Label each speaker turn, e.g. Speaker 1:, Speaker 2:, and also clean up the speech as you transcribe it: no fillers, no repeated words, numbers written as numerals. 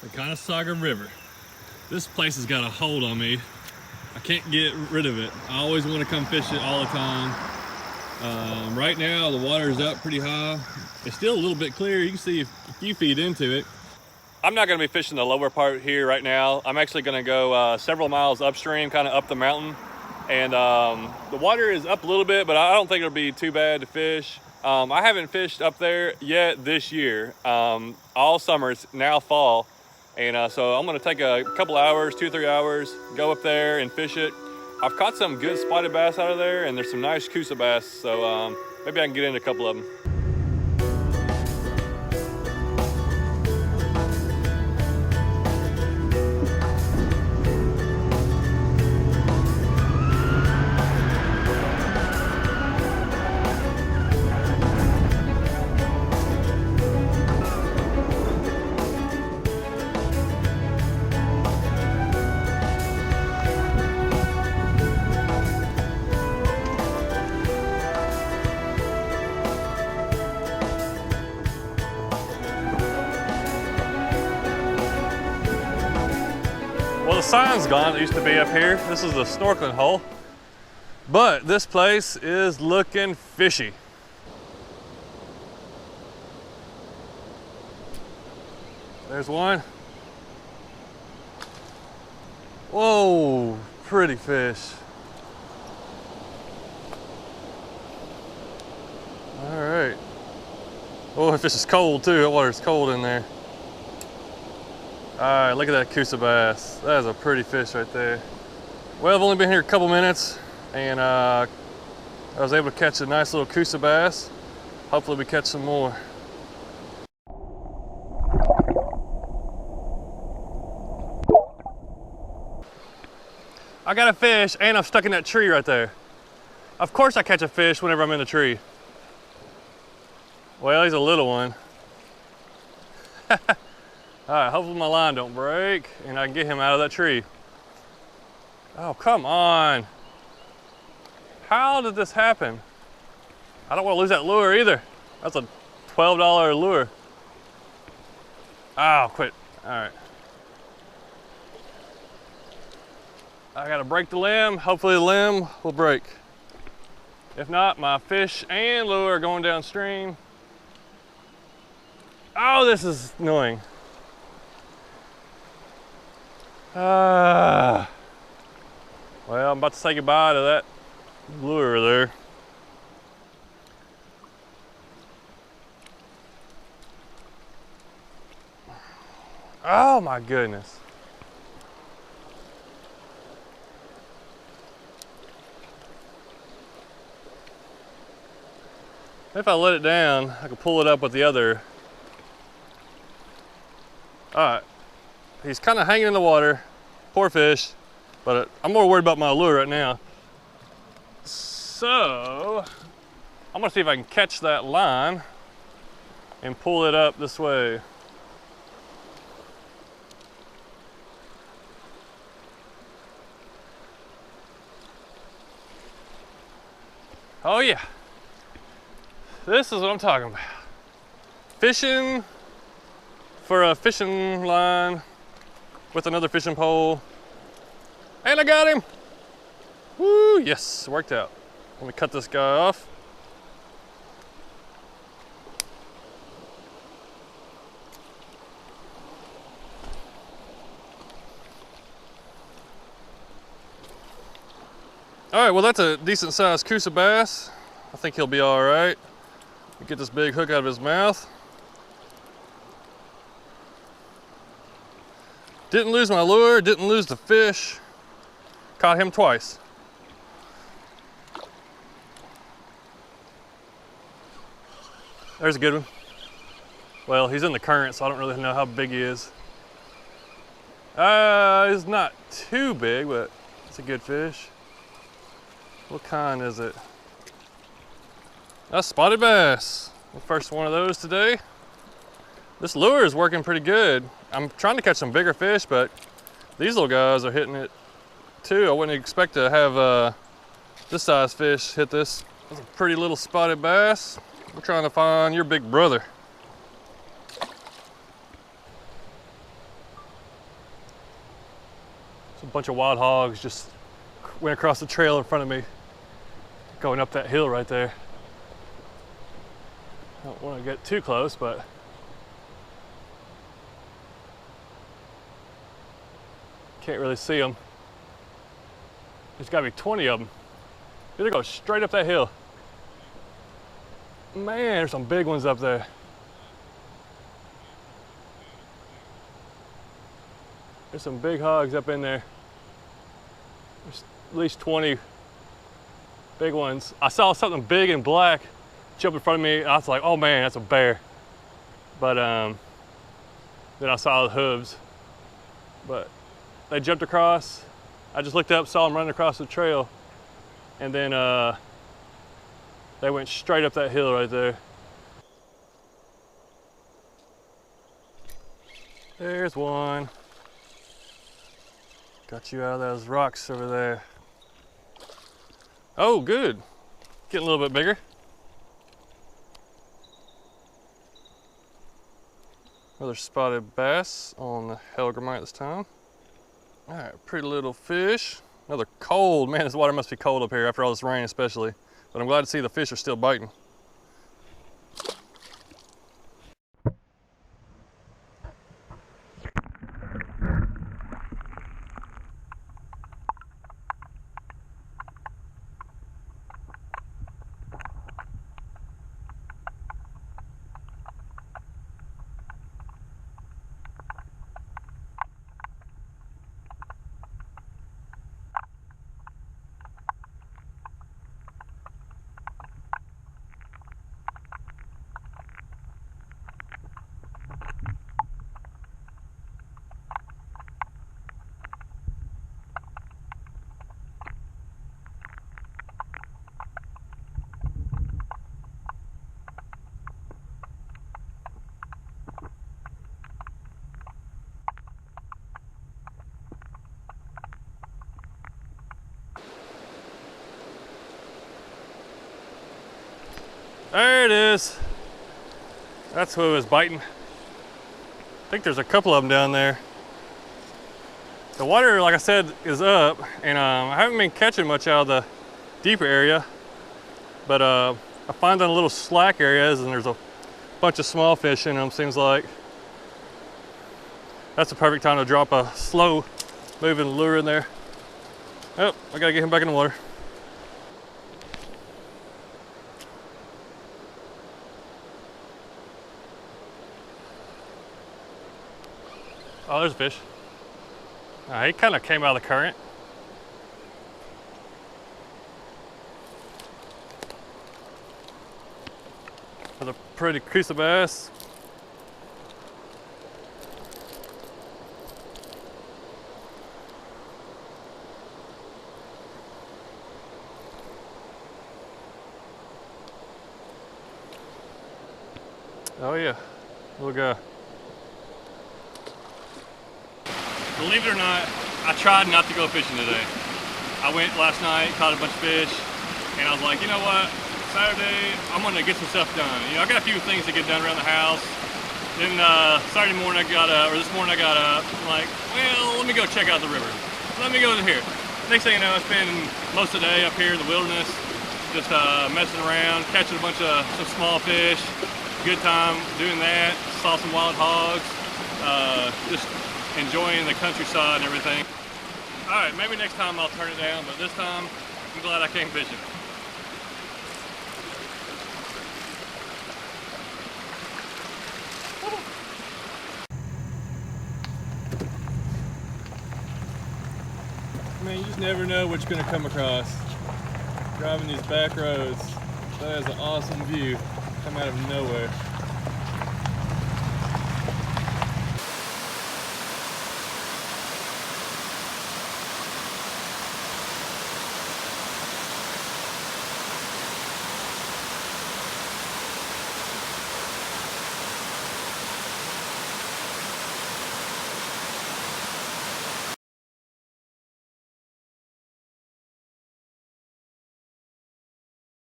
Speaker 1: The Conacauga River. This place has got a hold on me. I can't get rid of it. I always want to come fish it all the time. Right now the water is up pretty high. It's still a little bit clear. You can see a few feet into it. I'm not going to be fishing the lower part here right now. I'm actually going to go several miles upstream, kind of up the mountain. And the water is up a little bit, but I don't think it'll be too bad to fish. I haven't fished up there yet this year. All summer, it's now fall. And so I'm gonna take a couple hours, 2-3 hours, go up there and fish it. I've caught some good spotted bass out of there, and there's some nice coosa bass, so maybe I can get into a couple of them. Well, the sign's gone. It used to be up here. This is the snorkeling hole. But this place is looking fishy. There's one. Whoa, pretty fish. All right. Oh, this is cold too. That water's cold in there. All right, look at that coosa bass. That is a pretty fish right there. Well, I've only been here a couple minutes, and I was able to catch a nice little coosa bass. Hopefully we catch some more. I got a fish, and I'm stuck in that tree right there. Of course I catch a fish whenever I'm in the tree. Well, he's a little one. All right, hopefully my line don't break and I can get him out of that tree. Oh, come on. How did this happen? I don't want to lose that lure either. That's a $12 lure. Oh, quit. All right. I gotta break the limb. Hopefully the limb will break. If not, my fish and lure are going downstream. Oh, this is annoying. Well, I'm about to say goodbye to that lure there. Oh my goodness. If I let it down, I can pull it up with the other. All right. He's kind of hanging in the water, poor fish, but I'm more worried about my lure right now. So, I'm gonna see if I can catch that line and pull it up this way. Oh yeah, this is what I'm talking about. Fishing for a fishing line with another fishing pole. And I got him. Woo, yes, worked out. Let me cut this guy off. All right, well, that's a decent sized coosa bass. I think he'll be all right. Get this big hook out of his mouth. Didn't lose my lure, didn't lose the fish. Caught him twice. There's a good one. Well, he's in the current, so I don't really know how big he is. He's not too big, but it's a good fish. What kind is it? A spotted bass. The first one of those today. This lure is working pretty good. I'm trying to catch some bigger fish, but these little guys are hitting it too. I wouldn't expect to have this size fish hit this. That's a pretty little spotted bass. We're trying to find your big brother. bunch of wild hogs just went across the trail in front of me, going up that hill right there. I don't want to get too close, but can't really see them. There's got to be 20 of them. They're going straight up that hill. Man, there's some big ones up there. There's some big hogs up in there. There's at least 20 big ones. I saw something big and black jump in front of me. I was like, oh man, that's a bear. But then I saw the hooves. But they jumped across. I just looked up, saw them running across the trail. And then they went straight up that hill right there. There's one. Got you out of those rocks over there. Oh, good. Getting a little bit bigger. Another spotted bass on the hellgrammite this time. All right, pretty little fish. Another cold, man, this water must be cold up here after all this rain especially. But I'm glad to see the fish are still biting. There it is. That's who was biting. I think there's a couple of them down there. The water, like I said, is up, and I haven't been catching much out of the deeper area, but I find on little slack areas, and there's a bunch of small fish in them, seems like. That's the perfect time to drop a slow moving lure in there. Oh, I gotta get him back in the water. Oh, there's a fish. He kind of came out of the current. With a pretty crucial bass. Oh yeah, little guy. Believe it or not, I tried not to go fishing today. I went last night, caught a bunch of fish, and I was like, you know what? Saturday, I'm gonna get some stuff done. You know, I got a few things to get done around the house. Then Saturday morning I got up, or this morning I got up, I'm like, well, let me go check out the river. Let me go to here. Next thing you know, I spent most of the day up here in the wilderness, just messing around, catching a bunch of some small fish. Good time doing that. Saw some wild hogs. Just enjoying the countryside and everything. All right, maybe next time I'll turn it down, but this time I'm glad I came fishing. Man, you just never know what you're gonna come across. Driving these back roads, that is an awesome view. Come out of nowhere.